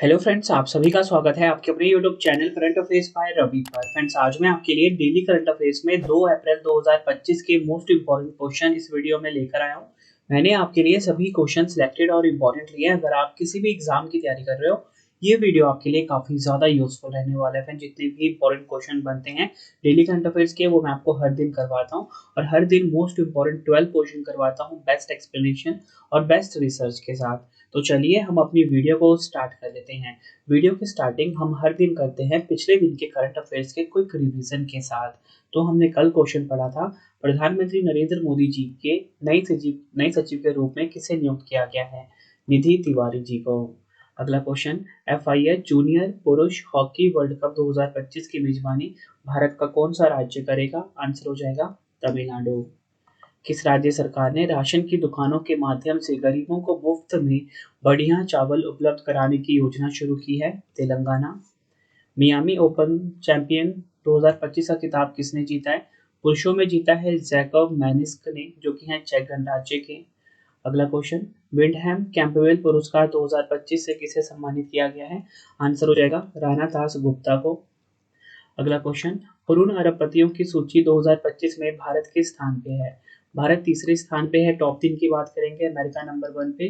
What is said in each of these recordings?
Hello friends, आप सभी का स्वागत है आपके अपने YouTube channel current affairs by Ravi पर। फ्रेंड्स, आज मैं आपके लिए डेली करंट अफेयर्स में 2 अप्रैल 2025 के मोस्ट इंपॉर्टेंट क्वेश्चन इस वीडियो में लेकर आया हूं। मैंने आपके लिए सभी क्वेश्चन सिलेक्टेड और इम्पोर्टेंट लिए हैं। अगर आप किसी भी एग्जाम की तैयारी कर रहे हो, ये वीडियो आपके लिए काफी ज्यादा यूजफुल रहने वाला है। फ्रेंड्स, जितने भी इंपॉर्टेंट क्वेश्चन बनते हैं डेली करंट अफेयर्स के, वो मैं आपको हर दिन करवाता हूँ और हर दिन मोस्ट इंपॉर्टेंट 12 क्वेश्चन करवाता हूँ बेस्ट एक्सप्लेनेशन और बेस्ट रिसर्च के साथ। तो चलिए हम अपनी वीडियो को स्टार्ट कर लेते हैं। वीडियो की स्टार्टिंग हम हर दिन करते हैं पिछले दिन के करंट अफेयर्स के क्विक रिवीजन के साथ। तो हमने कल क्वेश्चन पढ़ा था, प्रधानमंत्री नरेंद्र मोदी जी के नए सचिव के रूप में किसे नियुक्त किया गया है? निधि तिवारी जी को। अगला क्वेश्चन, एफआईएच जूनियर पुरुष हॉकी वर्ल्ड कप 2025 की मेजबानी भारत का कौन सा राज्य करेगा? आंसर हो जाएगा तमिलनाडु। किस राज्य सरकार ने राशन की दुकानों के माध्यम से गरीबों को मुफ्त में बढ़िया चावल उपलब्ध कराने की योजना शुरू की है? तेलंगाना। मियामी ओपन चैंपियन 2025 का खिताब किसने जीता है? पुरुषों में जीता है जैकब मैनिस्क ने, जो कि हैं चेक गणराज्य के। अगला क्वेश्चन, विंडहैम कैंपबेल पुरस्कार 2025 से किसे सम्मानित किया गया है? आंसर हो जाएगा राणा दास गुप्ता को। अगला क्वेश्चन, करोड़ अरबपतियों की सूची 2025 में भारत किस स्थान पे है? भारत तीसरे स्थान पे है। टॉप 3 की बात करेंगे, अमेरिका नंबर 1 पे,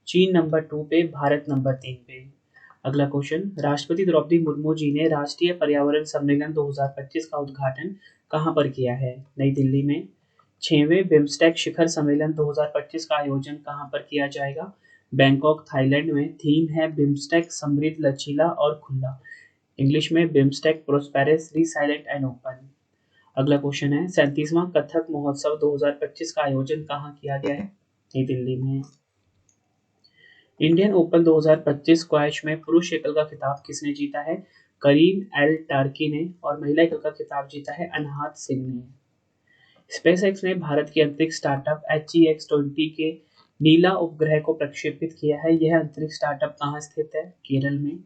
चीन नंबर 2 पे, भारत नंबर 3 पे। अगला क्वेश्चन, राष्ट्रपति द्रौपदी मुर्मू जी ने राष्ट्रीय पर्यावरण सम्मेलन 2025 का उद्घाटन कहाँ पर किया है? नई दिल्ली में। 6वें बिम्स्टेक शिखर सम्मेलन 2025 का आयोजन कहाँ पर किया जाएगा? बैंकॉक, थाईलैंड में। थीम है बिम्स्टेक समृद्ध, लचीला और खुला। इंग्लिश में BIMSTEC prosperous, resilient and open. अगला क्वेश्चन है, 37वां कथक महोत्सव 2025 का आयोजन कहाँ किया गया है? नई दिल्ली में। इंडियन ओपन 2025 स्क्वैश में पुरुष एकल का खिताब किसने जीता है? करीम एल टार्की ने। और महिला एकल का खिताब जीता है अनहात सिंह ने। स्पेसएक्स ने भारत के अंतरिक्ष स्टार्टअप HEX-20 के नीला उपग्रह को प्रक्षेपित किया है। यह अंतरिक्ष स्टार्टअप कहाँ स्थित है? केरल में।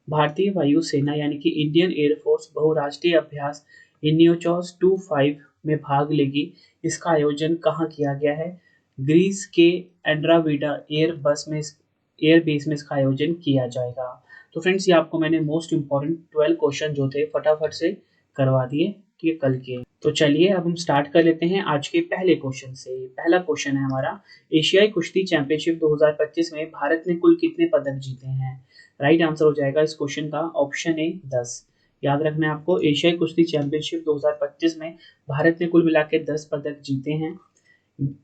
भारतीय वायुसेना यानी कि इंडियन एयरफोर्स बहुराष्ट्रीय अभ्यास इन्योचॉस 25 में भाग लेगी। इसका आयोजन कहाँ किया गया है? ग्रीस के एंड्राविडा एयर बेस में इसका आयोजन किया जाएगा। तो फ्रेंड्स, ये आपको मैंने मोस्ट इंपॉर्टेंट 12 क्वेश्चन जो थे फटाफट से करवा दिए कि कल के। तो चलिए अब हम स्टार्ट कर लेते हैं आज के पहले क्वेश्चन से। पहला क्वेश्चन है हमारा, एशियाई कुश्ती चैंपियनशिप 2025 में भारत ने कुल कितने पदक जीते हैं? राइट आंसर हो जाएगा इस क्वेश्चन का ऑप्शन ए 10। याद रखना है आपको, एशियाई कुश्ती चैंपियनशिप 2025 में भारत ने कुल मिला के 10 पदक जीते हैं।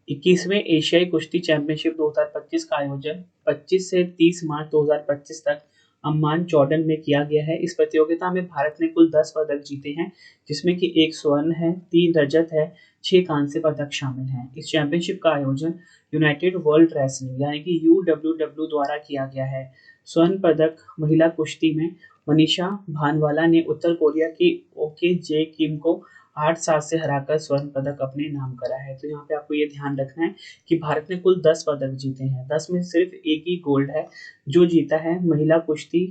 21वें एशियाई कुश्ती चैंपियनशिप 2025 का आयोजन 25 से 30 मार्च 2025 तक अम्मान जॉर्डन में किया गया है। इस प्रतियोगिता में भारत ने कुल 10 पदक जीते हैं, जिसमें कि 1 स्वर्ण है, 3 रजत है, 6 कांस्य पदक शामिल हैं। इस चैंपियनशिप का आयोजन यूनाइटेड वर्ल्ड रेसलिंग यानी कि UWW द्वारा किया गया है। स्वर्ण पदक महिला कुश्ती में मनीषा भानवाला ने उत्तर कोरिया की ओके जे किम को 8-7 से हराकर स्वर्ण पदक अपने नाम करा है। तो यहाँ पे आपको ये ध्यान रखना है कि भारत ने कुल 10 पदक जीते हैं। 10 में सिर्फ एक ही गोल्ड है जो जीता है महिला कुश्ती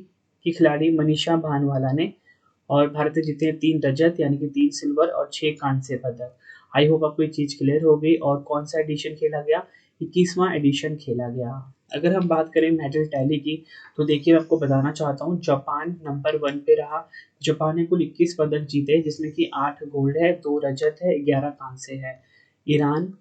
की खिलाड़ी मनीषा भानवाला ने। और भारत ने जीते हैं 3 रजत यानी कि 3 सिल्वर और 6 कांस्य पदक। आई होप आपको ये चीज क्लियर हो गई। और कौन सा एडिशन खेला गया? 21वां एडिशन खेला गया। अगर हम बात करें मेडल टैली की, तो देखिए मैं आपको बताना चाहता हूँ, जापान नंबर 1 पे रहा। जापान ने कुल 21 पदक जीते, जिसमें कि 8 गोल्ड है, 2 रजत है, 11 कांस्य है। ईरान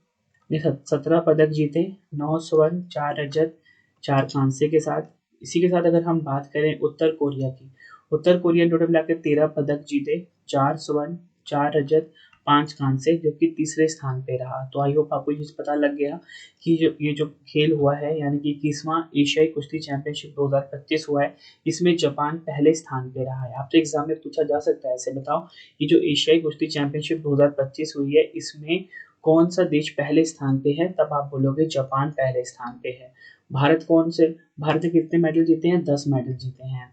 ने 17 पदक जीते, 9 स्वर्ण, 4 रजत, 4 कांस्य के साथ। इसी के साथ अगर हम बात करें उत्तर कोरिया की, उत्तर कोरिया ने टोटल मिलाकर 13 पदक जीते, 4 स्वर्ण, 4 रजत, 5 कांस्य, जो कि तीसरे स्थान पे रहा। तो आई होप आपको ये चीज पता लग गया कि ये जो खेल हुआ है यानी कि 21वां एशियाई कुश्ती चैंपियनशिप 2025 हुआ है, इसमें जापान पहले स्थान पे रहा है। आपसे एग्जाम में पूछा जा सकता है, ऐसे बताओ ये जो एशियाई कुश्ती चैंपियनशिप 2025 हुई है, इसमें कौन सा देश पहले स्थान पे है? तब आप बोलोगे जापान पहले स्थान पे है। भारत ने कितने मेडल जीते हैं? 10 मेडल जीते हैं।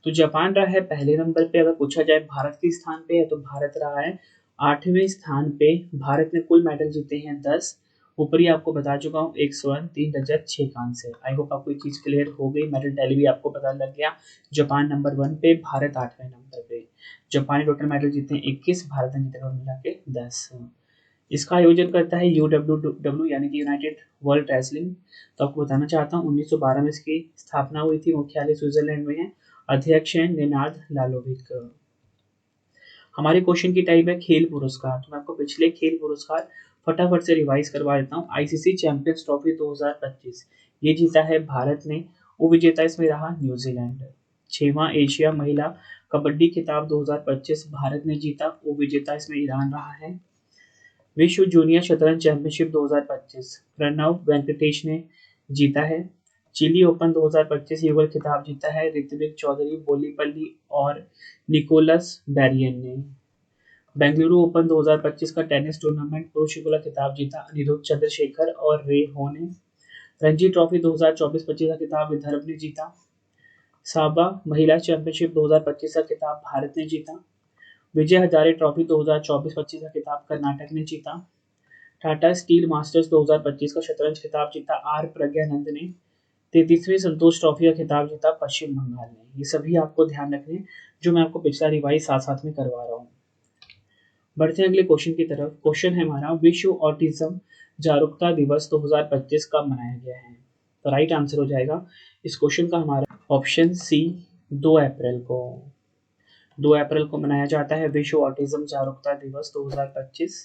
तो जापान रहा है पहले नंबर पे। अगर पूछा जाए भारत किस स्थान पे है, तो भारत रहा है 8वें स्थान पे। भारत ने कुल मेडल जीते हैं 10। ऊपर ही आपको बता चुका हूँ, 1 स्वर्ण, 3 रजत, 6 कांस्य। आई होप आपको ये चीज क्लियर हो गई। मेडल टैली भी आपको पता लग गया। जापान नंबर 1 पे, भारत 8वें नंबर पे। जापान ने टोटल मेडल जीते हैं 21, भारत ने जीते टोटल मिला के 10। इसका आयोजन करता है UWW यानी कि यूनाइटेड वर्ल्ड रेसलिंग। तो आपको बताना चाहता हूँ 1912 में इसकी स्थापना हुई थी, मुख्यालय स्विट्जरलैंड में है, अध्यक्ष हैं लेनार्ड लालोविक। हमारे क्वेश्चन की टाइप है खेल पुरस्कार। तो मैं आपको पिछले खेल पुरस्कार फटाफट से रिवाइज करवा देता हूँ। आईसीसी चैंपियंस ट्रॉफी 2025 ये जीता है भारत ने, उपविजेता इसमें रहा न्यूजीलैंड। 6वां एशिया महिला कबड्डी खिताब 2025 भारत ने जीता, उपविजेता इसमें ईरान रहा है। विश्व जूनियर शतरंज चैंपियनशिप 2025 प्रणव वेंकटेश ने जीता है। चिली ओपन 2025 युगल खिताब जीता है ऋत्विक चौधरी, बोलीपल्ली और निकोलस बैरियन ने। बेंगलुरु ओपन 2025 का टेनिस टूर्नामेंट पुरुष युगल खिताब जीता अनिरुद्ध चंद्रशेखर और रे हो ने। रणजी ट्रॉफी 2024-25 का खिताब विदर्भ ने जीता। साबा महिला चैंपियनशिप 2025 का खिताब भारत ने जीता। विजय हजारे ट्रॉफी 2024-25 का खिताब कर्नाटक ने जीता। टाटा स्टील मास्टर्स 2025 का शतरंज खिताब जीता आर प्रज्ञानंद ने। 33वीं संतोष ट्रॉफी का खिताब जीता पश्चिम बंगाल ने। ये सभी आपको ध्यान रखने जो मैं आपको पिछला रिवाइज साथ साथ में करवा रहा हूँ। बढ़ते हैं अगले क्वेश्चन की तरफ। क्वेश्चन है हमारा विश्व ऑटिज्म जागरूकता दिवस 2025 कब मनाया गया है। तो राइट आंसर हो जाएगा इस क्वेश्चन का हमारा ऑप्शन सी 2 अप्रैल को। 2 अप्रैल को मनाया जाता है विश्व ऑटिज्म जागरूकता दिवस 2025।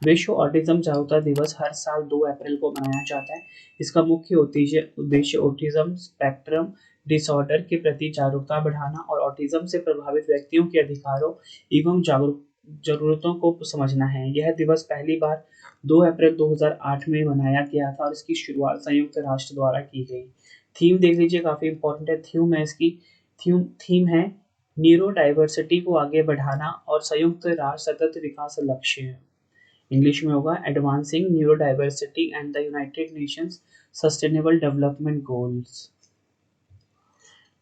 विश्व ऑटिज्म जागरूकता दिवस हर साल 2 अप्रैल को मनाया जाता है। इसका मुख्य उद्देश्य ऑटिज्म स्पेक्ट्रम डिसऑर्डर के प्रति जागरूकता बढ़ाना और ऑटिज्म से प्रभावित व्यक्तियों के अधिकारों एवं जरूरतों को समझना है। यह दिवस पहली बार 2 अप्रैल 2008 में मनाया गया था और इसकी शुरुआत संयुक्त राष्ट्र द्वारा की गई। थीम देख लीजिए, काफी इंपॉर्टेंट है। थीम है इसकी, थीम है न्यूरो डाइवर्सिटी को आगे बढ़ाना और संयुक्त राष्ट्र सतत विकास लक्ष्य। इंग्लिश में होगा advancing neuro diversity and the United Nations sustainable development goals.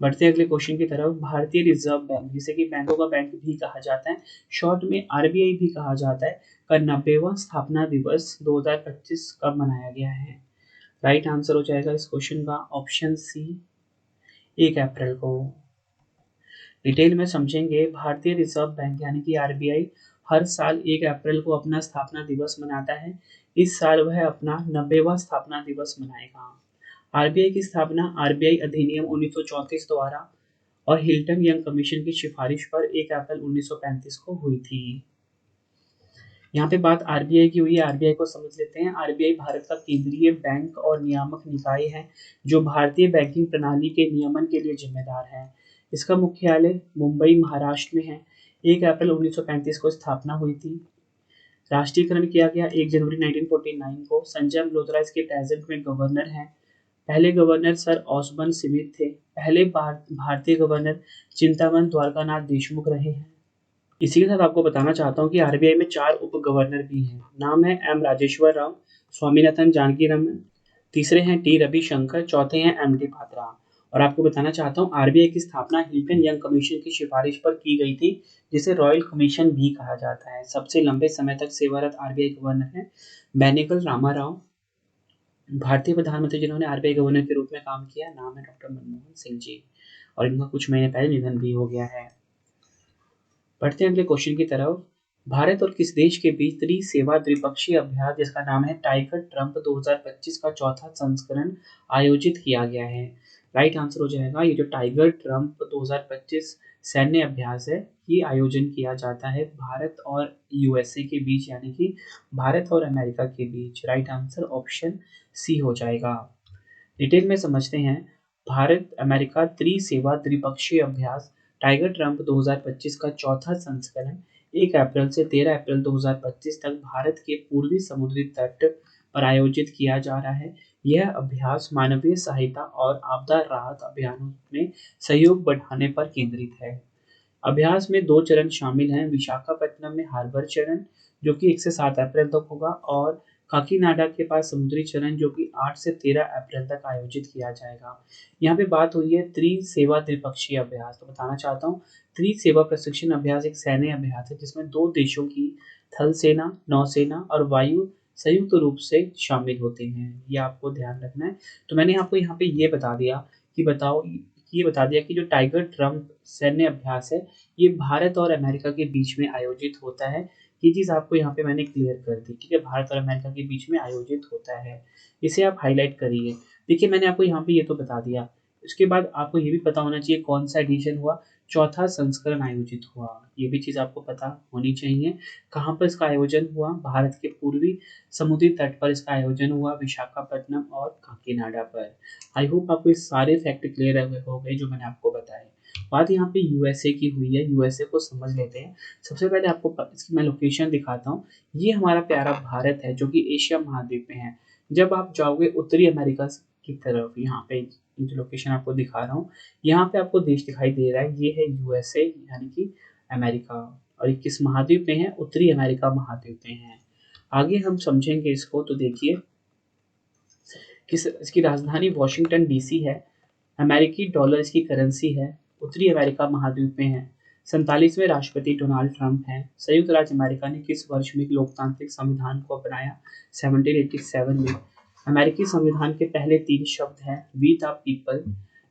बढ़ते अगले क्वेश्चन की तरफ। भारतीय रिजर्व बैंक, जिसे कि बैंकों का बैंक भी कहा जाता है, शॉर्ट में आरबीआई भी कहा जाता है, का 90वां स्थापना दिवस 2025 कब मनाया गया है। राइट आंसर हो जाएगा इस क्वेश्चन का ऑप्शन सी 1 अप्रैल को। डिटेल में समझेंगे। भारतीय रिजर्व बैंक यानी कि आरबीआई हर साल 1 अप्रैल को अपना स्थापना दिवस मनाता है। इस साल वह अपना 90वां स्थापना दिवस मनाएगा। आरबीआई की स्थापना आरबीआई अधिनियम 1934 द्वारा और हिल्टन यंग कमीशन की सिफारिश पर 1 अप्रैल 1935 को हुई थी। यहाँ पे बात आरबीआई की हुई है, आरबीआई को समझ लेते हैं। आरबीआई भारत का केंद्रीय बैंक और नियामक निकाय है जो भारतीय बैंकिंग प्रणाली के नियमन के लिए जिम्मेदार है। इसका मुख्यालय मुंबई महाराष्ट्र में है। 1 अप्रैल 1935 को स्थापना हुई थी। राष्ट्रीयकरण किया गया 1 जनवरी 1949 को। संजय मल्होत्रा इसके प्रेजेंट में गवर्नर हैं। पहले गवर्नर सर ऑसबर्न स्मिथ थे। पहले भारतीय गवर्नर चिंतामन द्वारकानाथ देशमुख रहे हैं। इसी के साथ आपको बताना चाहता हूँ कि आरबीआई में 4 उप गवर्नर भी हैं। नाम है एम राजेश्वर राव, स्वामीनाथन जानकी रमन, तीसरे हैं टी रविशंकर, चौथे हैं एम डी पात्रा। और आपको बताना चाहता हूँ आरबीआई की स्थापना हिल्टन यंग कमीशन की सिफारिश पर की गई थी, जिसे रॉयल कमीशन भी कहा जाता है। सबसे लंबे समय तक सेवारत आरबीआई गवर्नर है बेनिकल रामाराव। भारतीय प्रधानमंत्री जिन्होंने आरबीआई गवर्नर के रूप में काम किया, नाम है डॉक्टर मनमोहन सिंह जी, और इनका कुछ महीने पहले निधन भी हो गया है। बढ़ते हैं अगले क्वेश्चन की तरफ। भारत और किस देश के बीच त्रिसेवा द्विपक्षीय अभ्यास जिसका नाम है टाइगर ट्रम्प 2025 का चौथा संस्करण आयोजित किया गया है। राइट आंसर हो जाएगा ये जो टाइगर ट्रम्प 2025 सैन्य अभ्यास है, ये आयोजन किया जाता है भारत और यूएसए के बीच, यानी कि भारत और अमेरिका के बीच। राइट आंसर ऑप्शन सी हो जाएगा। डिटेल में समझते हैं। भारत अमेरिका त्रिसेवा द्विपक्षीय अभ्यास टाइगर ट्रम्प 2025 का चौथा संस्करण 1 अप्रैल से 13 अप्रैल 2025 तक भारत के पूर्वी समुद्री तट पर आयोजित किया जा रहा है। यह अभ्यास मानवीय सहायता और आपदा राहत अभियानों में सहयोग बढ़ाने पर केंद्रित है। अभ्यास में 2 चरण शामिल हैं। विशाखापट्टनम में हार्बर चरण जो कि 1 से 7 अप्रैल तक होगा, और काकीनाडा के पास समुद्री चरण जो कि 8 से 13 अप्रैल तक आयोजित किया जाएगा। यहाँ पे बात हुई है त्रिसेवा द्विपक्षीय अभ्यास। तो बताना चाहता हूँ त्रिसेवा प्रशिक्षण अभ्यास एक सैन्य अभ्यास है जिसमें 2 देशों की थल सेना, नौसेना और वायु संयुक्त रूप से शामिल होते हैं। ये आपको ध्यान रखना है। तो मैंने आपको यहाँ पे ये बता दिया कि जो टाइगर ट्रम्प सैन्य अभ्यास है ये भारत और अमेरिका के बीच में आयोजित होता है। ये चीज़ आपको यहाँ पे मैंने क्लियर कर दी, ठीक है। भारत और अमेरिका के बीच में आयोजित होता है, इसे आप हाईलाइट करिए। देखिए मैंने आपको यहाँ पे ये तो बता दिया, उसके बाद आपको ये भी पता होना चाहिए कौन सा एडिशन हुआ, चौथा संस्करण आयोजित हुआ, ये भी चीज़ आपको पता होनी चाहिए। कहाँ पर इसका आयोजन हुआ, भारत के पूर्वी समुद्री तट पर इसका आयोजन हुआ, विशाखापट्टनम और काकीनाडा पर। आई होप आपको ये सारे फैक्ट क्लियर हो गए जो मैंने आपको बताए। बात यहाँ पे यूएसए की हुई है, यूएसए को समझ लेते हैं। सबसे पहले आपको इसकी मैं लोकेशन दिखाता हूँ। ये हमारा प्यारा भारत है जो कि एशिया महाद्वीप में है। जब आप जाओगे उत्तरी अमेरिका की तरफ, यहाँ पे ये जो लोकेशन आपको दिखा रहा हूँ, यहाँ पे आपको देश दिखाई दे रहा है, ये है यूएसए यानी कि अमेरिका। और ये किस महाद्वीप में है, उत्तरी अमेरिका महाद्वीप में है। आगे हम समझेंगे इसको, तो देखिए किस इसकी राजधानी वॉशिंगटन डीसी है, अमेरिकी डॉलर इसकी करेंसी है, उत्तरी अमेरिका महाद्वीप में है। 47वें राष्ट्रपति डोनाल्ड ट्रंप हैं। संयुक्त राज्य अमेरिका ने किस वर्ष में एक लोकतांत्रिक संविधान को अपनाया, 1787 में। अमेरिकी संविधान के पहले 3 शब्द हैं वी द पीपल।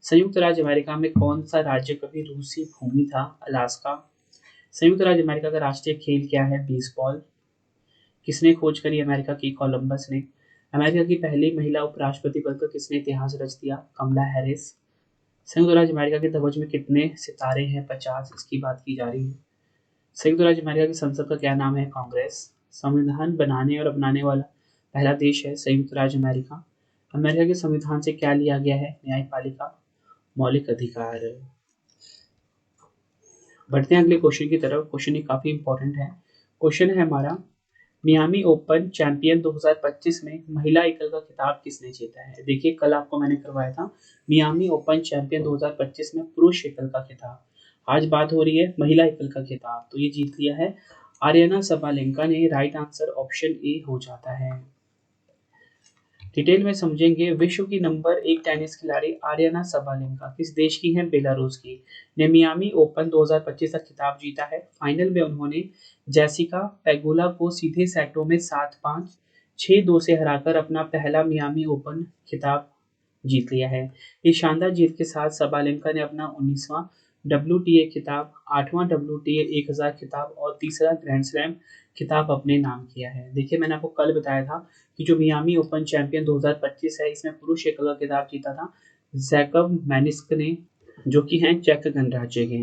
संयुक्त राज्य अमेरिका में कौन सा राज्य कभी रूसी भूमि था, अलास्का। संयुक्त राज्य अमेरिका का राष्ट्रीय खेल क्या है, बेसबॉल। किसने खोज करी अमेरिका की, कोलंबस ने। अमेरिका की पहली महिला उपराष्ट्रपति बनकर किसने इतिहास रच दिया, कमला हैरिस। संयुक्त राज्य अमेरिका के ध्वज में कितने सितारे हैं, 50, इसकी बात की जा रही है। संयुक्त राज्य अमेरिका की संसद का क्या नाम है, कांग्रेस। संविधान बनाने और अपनाने वाला पहला देश है संयुक्त राज्य अमेरिका। अमेरिका के संविधान से क्या लिया गया है, न्यायपालिका, मौलिक अधिकार। बढ़ते हैं अगले क्वेश्चन की तरफ। क्वेश्चन ये काफी इंपॉर्टेंट है। क्वेश्चन है हमारा, मियामी ओपन चैंपियन 2025 में महिला एकल का खिताब किसने जीता है। देखिए कल आपको मैंने करवाया था मियामी ओपन चैंपियन 2025 में पुरुष एकल का खिताब। आज बात हो रही है महिला एकल का खिताब, तो ये जीत लिया है आर्यना सबालेंका ने। राइट आंसर ऑप्शन ए हो जाता है। डिटेल में समझेंगे। विश्व की नंबर 1 टेनिस खिलाड़ी आर्यना सबालेंका किस देश की हैं, बेलारूस की, ने मियामी ओपन 2025 का खिताब जीता है। फाइनल में उन्होंने जेसिका पेगुला को सीधे सेटों में 7-5, 6-2 से हराकर अपना पहला मियामी ओपन खिताब जीत लिया है। इस शानदार जीत के साथ सबालेंका ने अपना 19वां WTA खिताब, 8वां WTA 1000 खिताब और तीसरा ग्रैंड स्लैम खिताब अपने नाम किया है। देखिए मैंने आपको कल बताया था कि जो मियामी ओपन चैंपियन 2025 है, इसमें पुरुष एकल का खिताब जीता था जैकब मैनिस्क ने, जो कि हैं चेक गणराज्य के।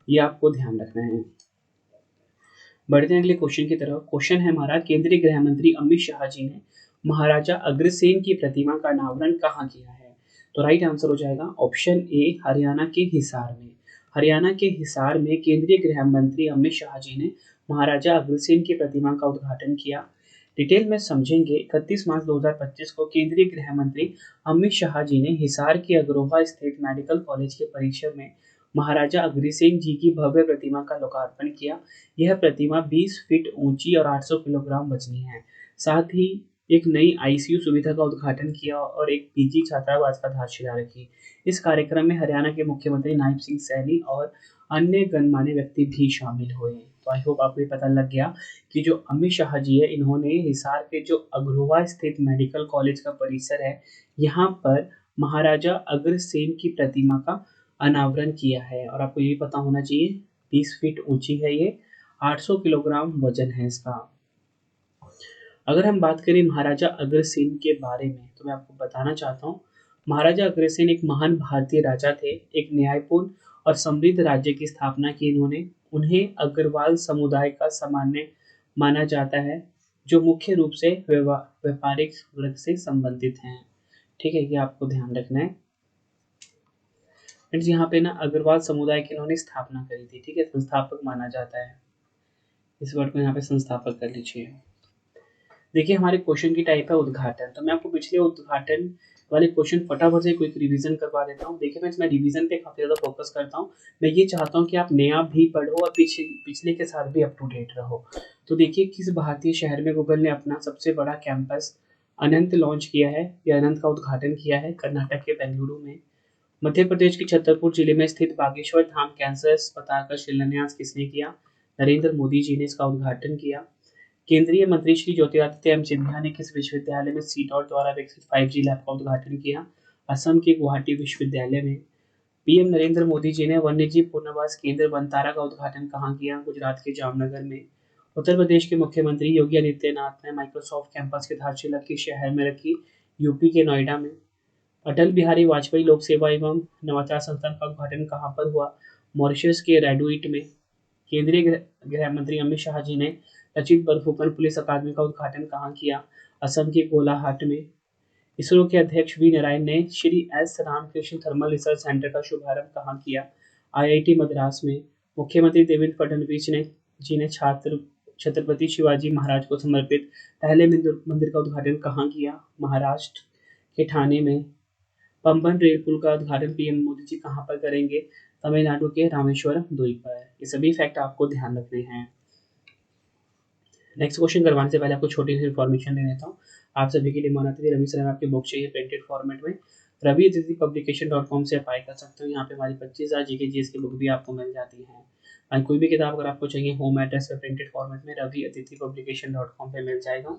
ये आपको ध्यान रखना है। बढ़ते हैं अगले क्वेश्चन की तरफ। क्वेश्चन है हमारा, केंद्रीय गृह मंत्री अमित शाह जी ने महाराजा अग्रसेन की प्रतिमा का अनावरण कहाँ किया है। तो राइट आंसर हो जाएगा ऑप्शन ए, हरियाणा के हिसार में। हरियाणा के हिसार में केंद्रीय गृह मंत्री अमित शाह जी ने महाराजा अग्रसेन की प्रतिमा का उद्घाटन किया। डिटेल में समझेंगे। 31 मार्च 2025 को केंद्रीय गृह मंत्री अमित शाह जी ने हिसार के अग्रोहा स्थित मेडिकल कॉलेज के परिसर में महाराजा अग्रसेन जी की भव्य प्रतिमा का लोकार्पण किया। यह प्रतिमा 20 फीट ऊंची और 800 किलोग्राम वजनी है। साथ ही एक नई आईसीयू सुविधा का उद्घाटन किया और एक पीजी छात्रावास का आधारशिला रखी। इस कार्यक्रम में हरियाणा के मुख्यमंत्री नायब सिंह सैनी और अन्य गणमान्य व्यक्ति भी शामिल हुए। तो आई होप आपको ये पता लग गया कि जो अमित शाह जी है, इन्होंने हिसार के जो अग्रोहा स्थित मेडिकल कॉलेज का परिसर है, यहाँ पर महाराजा अग्रसेन की प्रतिमा का अनावरण किया है। और आपको ये पता होना चाहिए 20 फीट ऊंची है ये, 800 किलोग्राम वजन है इसका। अगर हम बात करें महाराजा अग्रसेन के बारे में, तो मैं आपको बताना चाहता हूँ महाराजा अग्रसेन एक महान भारतीय राजा थे। एक न्यायपूर्ण और समृद्ध राज्य की स्थापना की इन्होंने। उन्हें अग्रवाल समुदाय का सामान्य माना जाता है, जो मुख्य रूप से व्यापारिक वर्ग से संबंधित हैं। ठीक है, ये आपको ध्यान रखना है। फ्रेंड्स यहाँ पे ना अग्रवाल समुदाय की इन्होंने स्थापना करी थी। ठीक है, संस्थापक माना जाता है। इस वर्ड को यहाँ पे संस्थापक कर लीजिए। देखिए हमारे क्वेश्चन की टाइप है उद्घाटन। तो मैं आपको पिछले उद्घाटन वाले क्वेश्चन फटाफट से क्विक रिवीजन करवा देता हूँ। देखिए मैं इसमें रिवीजन पे काफी ज्यादा फोकस करता हूँ। मैं ये चाहता हूँ कि आप नया भी पढ़ो और पिछले के साथ भी अप टू डेट रहो। तो देखिए किस भारतीय शहर में गूगल ने अपना सबसे बड़ा कैंपस अनंत लॉन्च किया है, या अनंत का उद्घाटन किया है, कर्नाटक के बेंगलुरु में। मध्य प्रदेश के छतरपुर जिले में स्थित बागेश्वर धाम कैंसर अस्पताल का शिलान्यास किसने किया, नरेंद्र मोदी जी ने इसका उद्घाटन किया। केंद्रीय मंत्री श्री ज्योतिरादित्य एम सिंधिया ने किस विश्वविद्यालय में सीडॉट द्वारा विकसित 5G लैब का उद्घाटन किया, असम के गुवाहाटी विश्वविद्यालय में। पीएम नरेंद्र मोदी जी ने वन्यजीव पुनर्वास केंद्र वनतारा का उद्घाटन कहाँ किया, गुजरात के जामनगर में। उत्तर प्रदेश के मुख्यमंत्री योगी आदित्यनाथ ने माइक्रोसॉफ्ट कैंपस की आधारशिला किस शहर में रखी? यूपी के नोएडा में। अटल बिहारी वाजपेयी लोक सेवा एवं नवाचार संस्थान का उद्घाटन कहाँ पर हुआ? मॉरिशस के रेडुइट में। केंद्रीय गृह मंत्री अमित शाह जी ने लचित बरफुकन पुलिस अकादमी का उद्घाटन कहाँ किया? असम के गोलाहाट में। इसरो के अध्यक्ष वी नारायण ने Shri S Ramakrishna thermal research centre का शुभारंभ कहाँ किया? आईआईटी मद्रास में। मुख्यमंत्री देवेंद्र फडणवीस ने छत्रपति शिवाजी महाराज को समर्पित पहले मंदिर का उद्घाटन कहाँ किया? महाराष्ट्र के ठाणे में। पंबन रेल पुल का उद्घाटन पीएम मोदी जी कहाँ पर करेंगे? तमिलनाडु के रामेश्वरम द्वीप पर। ये सभी फैक्ट आपको ध्यान रखने हैं। नेक्स्ट क्वेश्चन करवाने से पहले आपको छोटी सी इन्फॉर्मेशन दे देता हूँ। आप सभी के लिए माना था रवि सर में आपकी बुक चाहिए प्रिंटेड फॉर्मेट में, रवि अतिथि पब्लिकेशन.com से अप्लाई कर सकते हो। यहाँ पे हमारी 25,000 जीके जीएस की बुक भी आपको मिल जाती है। और कोई भी किताब अगर आपको चाहिए होम एड्रेस पे प्रिंटेड फॉर्मेट में रवि अतिथि पब्लिकेशन.com पे मिल जाएगा।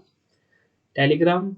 टेलीग्राम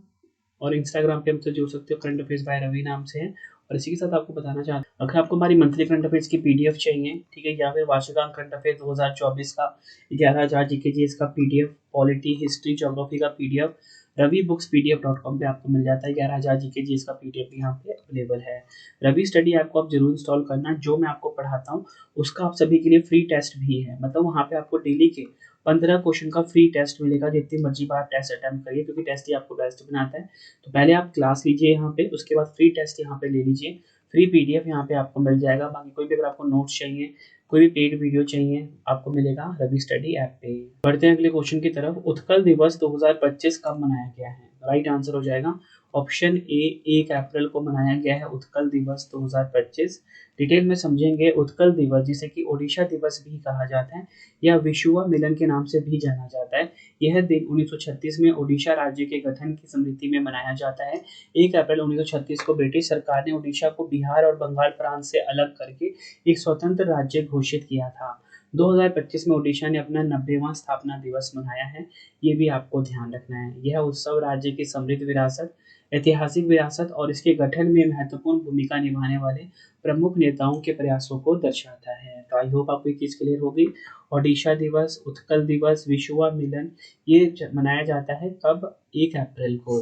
और इंस्टाग्राम पे हमसे जुड़ सकते हो, करंट अफेयर्स बाय रवि नाम से है। और इसी के साथ आपको बताना चाहता हूँ, अगर आपको हमारी मंथली करंट अफेयर्स की पीडीएफ चाहिए, ठीक है, या फिर वार्षिकांक करंट अफेयर 2024 का 11,000 जीके जीएस का पीडीएफ, पॉलिटी, हिस्ट्री, ज्योग्राफी का पीडीएफ रवि बुक्स pdf.com पे आपको मिल जाता है। 11,000 जीके जीएस का पीडीएफ यहाँ पे अवेलेबल है। रवि स्टडी ऐप को आप जरूर इंस्टॉल करना। जो मैं आपको पढ़ाता हूँ उसका आप सभी के लिए फ्री टेस्ट भी है, मतलब वहाँ पे आपको डेली के 15 क्वेश्चन का फ्री टेस्ट मिलेगा। जितनी मर्जी बार टेस्ट अटेम्प्ट करिए, क्योंकि टेस्ट ही आपको बेस्ट बनाता है। तो पहले आप क्लास लीजिए यहाँ पे, उसके बाद फ्री टेस्ट यहाँ पे ले लीजिए। फ्री पीडीएफ यहाँ पे आपको मिल जाएगा। बाकी कोई भी अगर आपको नोट्स चाहिए, कोई भी पेड वीडियो चाहिए, आपको मिलेगा रवि स्टडी ऐप पे। बढ़ते हैं अगले क्वेश्चन की तरफ। उत्कल दिवस 2025 कब मनाया गया है? राइट आंसर हो जाएगा ऑप्शन ए, 1 अप्रैल को मनाया गया है उत्कल दिवस 2025। डिटेल में समझेंगे। उत्कल दिवस, जिसे कि ओडिशा दिवस भी कहा जाता है या विशुवा मिलन के नाम से भी जाना जाता है, यह दिन 1936 में ओडिशा राज्य के गठन की स्मृति में मनाया जाता है। 1 अप्रैल 1936 को ब्रिटिश सरकार ने ओडिशा को बिहार और बंगाल प्रांत से अलग करके एक स्वतंत्र राज्य घोषित किया था। 2025 में ओडिशा ने अपना 90वां स्थापना दिवस मनाया है। ये भी आपको ध्यान रखना है। यह उत्सव राज्य की समृद्ध विरासत, ऐतिहासिक विरासत और इसके गठन में महत्वपूर्ण भूमिका निभाने वाले प्रमुख नेताओं के प्रयासों को दर्शाता है। तो आई होप आपको ये चीज क्लियर होगी। ओडिशा दिवस, उत्कल दिवस, विशुवा मिलन, ये मनाया जाता है कब? 1 अप्रैल को।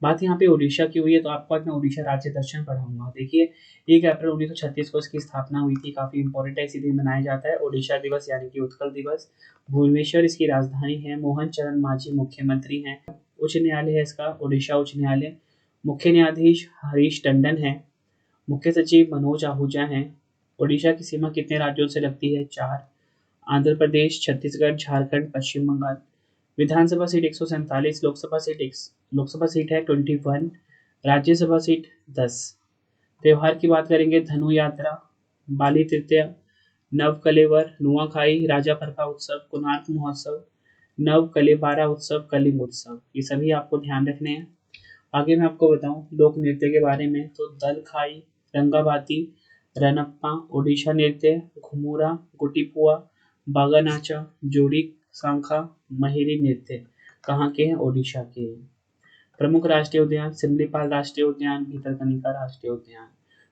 बात यहाँ पे ओडिशा की हुई है, तो आपको आज मैं ओडिशा राज्य दर्शन पढ़ाऊंगा। देखिए, 1 अप्रैल 1936 को इसकी स्थापना हुई थी। काफी इंपॉर्टेंट है, इसी दिन मनाया जाता है ओडिशा दिवस यानी कि उत्कल दिवस। भुवनेश्वर इसकी राजधानी है। मोहन चरण मांझी मुख्यमंत्री हैं। उच्च न्यायालय है इसका ओडिशा उच्च न्यायालय। मुख्य न्यायाधीश हरीश टंडन है। मुख्य सचिव मनोज आहूजा हैं। ओडिशा की सीमा कितने राज्यों से लगती है? 4। आंध्र प्रदेश, छत्तीसगढ़, झारखंड, पश्चिम बंगाल। विधानसभा सीट 147, लोकसभा सीट है 21, राज्यसभा सीट 10। त्योहार की बात करेंगे, धनु यात्रा, बाली तृतीया, नव कलेवर, नुआखाई, राजा परका उत्सव, कोणार्क महोत्सव, नव कलेबारा उत्सव, कलिंग उत्सव। ये सभी आपको ध्यान रखने हैं। आगे मैं आपको बताऊं लोक नृत्य के बारे में, तो दलखाई, रंगाबाती, रनप्पा, ओडिशा नृत्य, घुमुरा, गुटिपुआ, बागानाचा, जोड़ी सांखा, महिरी नृत्य कहाँ के हैं? ओडिशा के। प्रमुख राष्ट्रीय उद्यान, सिमलीपाल राष्ट्रीय उद्यान, भितरकनिका राष्ट्रीय उद्यान।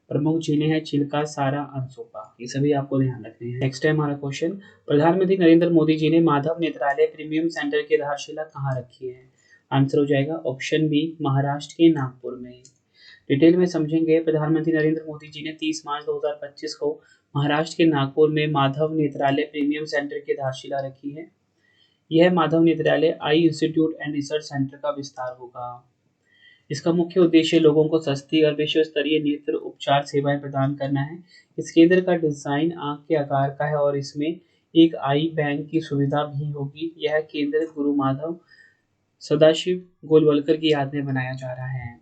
प्रमुख झीलें हैं चिल्का, सारा, अनसोपा। ये सभी आपको ध्यान रखने हैं। नेक्स्ट है हमारा क्वेश्चन, प्रधानमंत्री नरेंद्र मोदी जी ने माधव नेत्रालय प्रीमियम सेंटर की आधारशिला कहाँ रखी है? आंसर हो जाएगा ऑप्शन बी, महाराष्ट्र के नागपुर में। डिटेल में समझेंगे। प्रधानमंत्री नरेंद्र मोदी जी ने 30 मार्च 2025 को महाराष्ट्र के नागपुर में माधव नेत्रालय प्रीमियम सेंटर की आधारशिला रखी है। यह माधव नेत्रालय आई इंस्टीट्यूट एंड रिसर्च सेंटर का विस्तार होगा। इसका मुख्य उद्देश्य लोगों को सस्ती और विश्व स्तरीय नेत्र उपचार सेवाएं प्रदान करना है। इस केंद्र का डिजाइन आंख के आकार का है और इसमें एक आई बैंक की सुविधा भी होगी। यह केंद्र गुरु माधव सदाशिव गोलवलकर की याद में बनाया जा रहा है।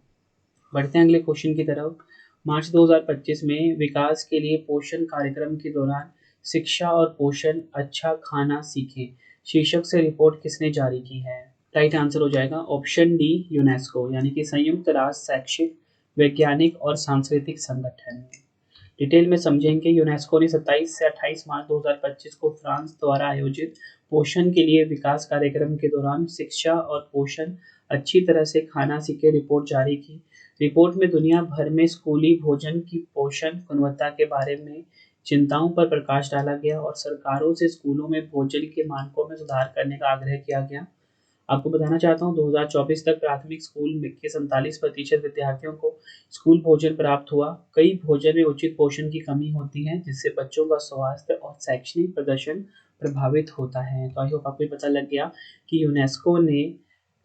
बढ़ते हैं अगले क्वेश्चन की तरफ। मार्च 2025 में विकास के लिए पोषण कार्यक्रम के दौरान शिक्षा और पोषण, अच्छा खाना सीखें शीर्षक से रिपोर्ट किसने जारी की है? राइट आंसर हो जाएगा ऑप्शन डी, यूनेस्को यानी कि संयुक्त राष्ट्र शैक्षिक, वैज्ञानिक और सांस्कृतिक संगठन। डिटेल में समझेंगे। यूनेस्को ने 27 से 28 मार्च 2025 को फ्रांस द्वारा आयोजित पोषण के लिए विकास कार्यक्रम के दौरान शिक्षा और पोषण, अच्छी तरह से खाना सीखे रिपोर्ट जारी की। रिपोर्ट में दुनिया भर में स्कूली भोजन की पोषण गुणवत्ता के बारे में चिंताओं पर प्रकाश डाला गया और सरकारों से स्कूलों में भोजन के मानकों में सुधार करने का आग्रह किया गया। आपको बताना चाहता हूँ 2024 तक प्राथमिक स्कूल में के 47% विद्यार्थियों को स्कूल भोजन प्राप्त हुआ। कई भोजन में उचित पोषण की कमी होती है जिससे बच्चों का स्वास्थ्य और शैक्षणिक प्रदर्शन प्रभावित होता है। तो आई होप आपको पता लग गया कि यूनेस्को ने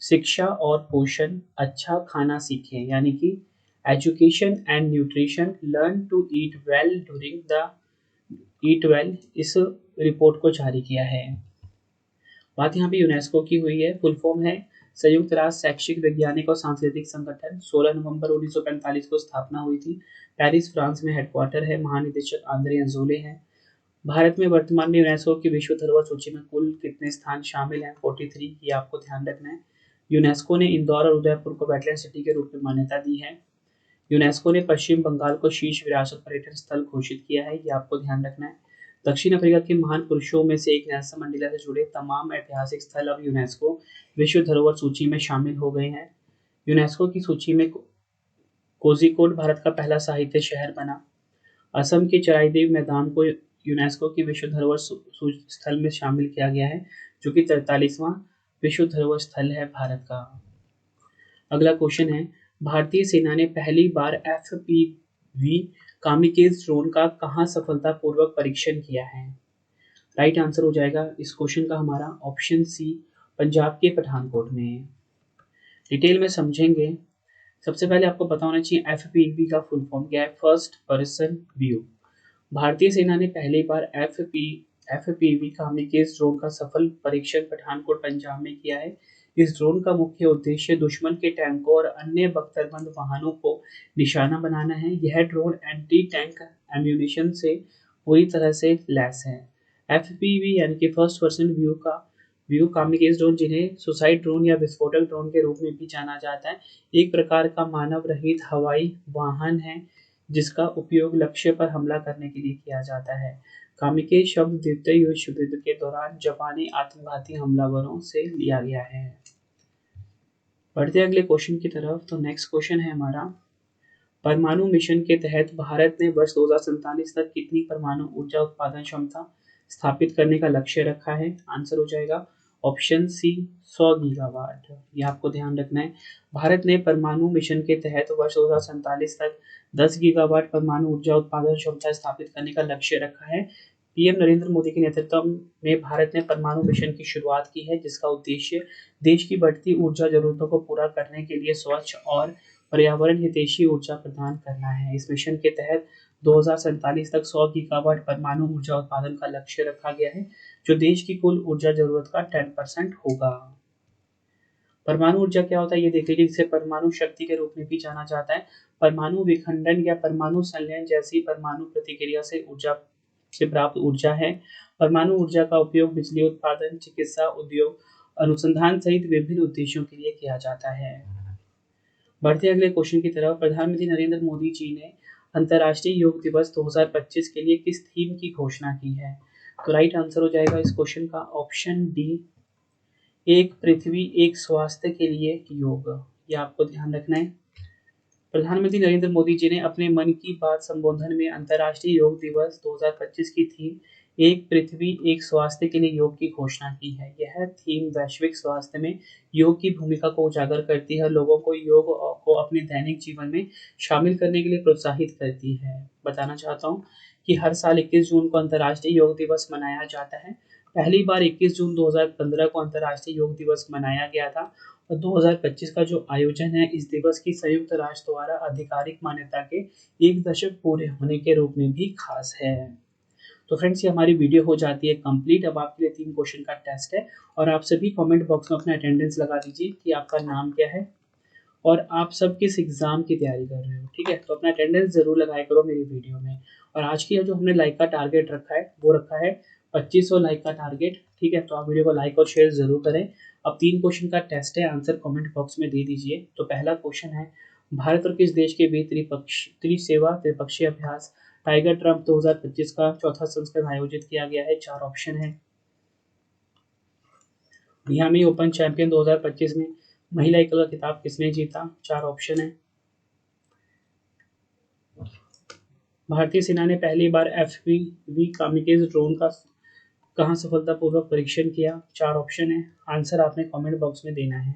शिक्षा और पोषण अच्छा खाना सीखें यानी कि education and nutrition learn to eat well during the eat well इस रिपोर्ट को जारी किया है। बात यहाँ पे यूनेस्को की हुई है। फुल फॉर्म है संयुक्त राष्ट्र शैक्षिक वैज्ञानिक और सांस्कृतिक संगठन। 16 नवंबर 1945 को स्थापना हुई थी। पेरिस फ्रांस में हेडक्वार्टर है। महानिदेशक आंद्रे अजोले हैं। भारत में वर्तमान में यूनेस्को की विश्व धरोहर सूची में कुल कितने स्थान शामिल हैं? 43। ये आपको ध्यान रखना है। यूनेस्को ने इंदौर और उदयपुर को वेटलैंड सिटी के रूप में मान्यता दी है। यूनेस्को ने पश्चिम बंगाल को शीर्ष विरासत पर्यटन स्थल घोषित किया है। ये आपको ध्यान रखना है। दक्षिण अफ्रीका के महान पुरुषों में से एक नेल्सन मंडेला से जुड़े तमाम ऐतिहासिक स्थल अब यूनेस्को विश्व धरोहर सूची में शामिल हो गए हैं। यूनेस्को की सूची में कोझिकोड भारत का पहला साहित्य शहर बना। असम के चराईदेव मैदान को यूनेस्को की विश्व धरोहर स्थल में शामिल किया गया है जो कि 43वां विश्व धरोहर स्थल है भारत का। अगला क्वेश्चन है भारतीय सेना ने पहली बार FPV कामिकेज ड्रोन का कहां सफलतापूर्वक परीक्षण किया है? राइट आंसर हो जाएगा इस क्वेश्चन का हमारा ऑप्शन सी पंजाब के पठानकोट में। डिटेल में समझेंगे। सबसे पहले आपको पता होना चाहिए FPV का फुल फॉर्म क्या है। First person view. भारतीय सेना ने पहली बार FPV कामिकेज ड्रोन का सफल परीक्षण पठानकोट पंजाब में किया है। इस ड्रोन का मुख्य उद्देश्य दुश्मन के टैंकों और अन्य बख्तरबंद वाहनों को निशाना बनाना है। यह ड्रोन एंटी टैंक एम्यूनिशन से पूरी तरह से लैस है। FPV यानी कि first person view kamikaze drone, जिन्हें सुसाइड ड्रोन या विस्फोटक ड्रोन के रूप में भी जाना जाता है, एक प्रकार का मानव रहित हवाई वाहन है जिसका उपयोग लक्ष्य पर हमला करने के लिए किया जाता है। कामिकेज शब्द द्वितीय विश्व युद्ध के दौरान जापानी आत्मघाती हमलावरों से लिया गया है। बढ़ते अगले क्वेश्चन की तरफ। तो नेक्स्ट क्वेश्चन है हमारा परमाणु मिशन के तहत भारत ने वर्ष 2047 तक कितनी परमाणु ऊर्जा उत्पादन क्षमता स्थापित करने का लक्ष्य रखा है? आंसर हो जाएगा ऑप्शन सी 100 गीगावाट। यह आपको ध्यान रखना है। भारत ने परमाणु मिशन के तहत वर्ष 2047 तक 10 गीगावाट परमाणु ऊर्जा उत्पादन क्षमता स्थापित करने का लक्ष्य रखा है। पीएम नरेंद्र मोदी के नेतृत्व में भारत ने परमाणु मिशन की शुरुआत की है जिसका उद्देश्य देश की बढ़ती ऊर्जा जरूरतों को पूरा करने के लिए स्वच्छ और पर्यावरण हितैषी ऊर्जा प्रदान करना है। इस मिशन के तहत 2047 तक 100 गीगावाट परमाणु ऊर्जा उत्पादन का लक्ष्य रखा गया है जो देश की कुल ऊर्जा जरूरत का 10% होगा। परमाणु ऊर्जा क्या होता है ये देख लीजिए। इसे परमाणु शक्ति के रूप में भी जाना जाता है। परमाणु विखंडन या परमाणु संलयन जैसी परमाणु प्रतिक्रिया से प्राप्त ऊर्जा है। परमाणु ऊर्जा का उपयोग बिजली उत्पादन, चिकित्सा, उद्योग, अनुसंधान सहित विभिन्न उद्देश्यों के लिए किया जाता है। बढ़ते अगले क्वेश्चन की तरफ। प्रधानमंत्री नरेंद्र मोदी जी ने अंतर्राष्ट्रीय योग दिवस 2025 के लिए किस थीम की घोषणा की है? तो राइट आंसर हो जाएगा इस क्वेश्चन का ऑप्शन डी एक पृथ्वी एक स्वास्थ्य के लिए योग। यह आपको ध्यान रखना है। प्रधानमंत्री नरेंद्र मोदी जी ने अपने मन की बात संबोधन में अंतर्राष्ट्रीय योग दिवस 2025 की थीम एक पृथ्वी एक स्वास्थ्य के लिए योग की घोषणा की है। यह थीम वैश्विक स्वास्थ्य में योग की भूमिका को उजागर करती है, लोगों को योग को अपने दैनिक जीवन में शामिल करने के लिए प्रोत्साहित करती है। बताना चाहता हूँ कि हर साल 21 जून को अंतर्राष्ट्रीय योग दिवस मनाया जाता है। पहली बार 21 जून 2015 को अंतर्राष्ट्रीय योग दिवस मनाया गया था और 2025 का जो आयोजन है इस दिवस की संयुक्त राष्ट्र द्वारा आधिकारिक मान्यता के 1 दशक पूरे होने के रूप में भी खास है। तो फ्रेंड्स ये हमारी वीडियो हो जाती है कंप्लीट। अब आपके लिए 3 क्वेश्चन का टेस्ट है और आप सभी कमेंट बॉक्स में अपना अटेंडेंस लगा दीजिए कि आपका नाम क्या है और आप सब किस एग्जाम की तैयारी कर रहे हो। ठीक है, तो अपना अटेंडेंस जरूर लगाया करो मेरी वीडियो में। और आज की जो हमने लाइक का टारगेट रखा है वो रखा है 2500 लाइक का टारगेट। ठीक है, तो आप वीडियो को लाइक और शेयर जरूर करें। अब 3 क्वेश्चन का टेस्ट है, आंसर कमेंट बॉक्स में दे दीजिए। तो पहला क्वेश्चन है भारत और किस देश के बीच त्रिपक्षीय अभ्यास टाइगर ट्रम्प 2025 का चौथा संस्करण आयोजित किया गया है? 4 ऑप्शन है। मियामी ओपन चैंपियन 2025 में महिला एकल का खिताब किसने जीता? 4 ऑप्शन है। भारतीय सेना ने पहली बार FPV कामिकेज ड्रोन का कहाँ सफलतापूर्वक परीक्षण किया? 4 ऑप्शन है, आंसर आपने कमेंट बॉक्स में देना है।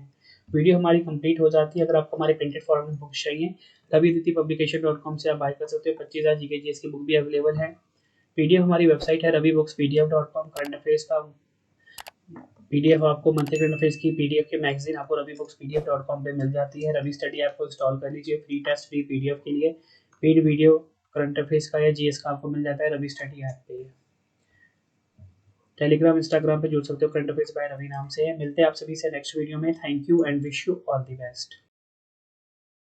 वीडियो हमारी कंप्लीट हो जाती है। अगर आपको हमारे प्रिंटेड फॉर्म में बुक्स चाहिए, रविदितिpublication.com से आप बाय कर सकते हो। 25,000 जीके जीएस की बुक भी अवेलेबल है। पीडीएफ हमारी वेबसाइट है ravibookspdf.com। करंट अफेयर्स का पीडीएफ आपको मंथली करंट अफेयर्स की पीडीएफ की मैगजीन आपको ravibookspdf.com पे मिल जाती है। रवि स्टडी ऐप को इंस्टॉल कर लीजिए फ्री टेस्ट फ्री पीडीएफ के लिए। पेड वीडियो करंट अफेयर्स का या जीएस का आपको मिल जाता है रवि स्टडी ऐप पे। टेलीग्राम इंस्टाग्राम पे जुड़ सकते हो, करंट अफेयर्स बाय रवि नाम से है। मिलते हैं आप सभी से नेक्स्ट वीडियो में। Thank you and wish you all the best.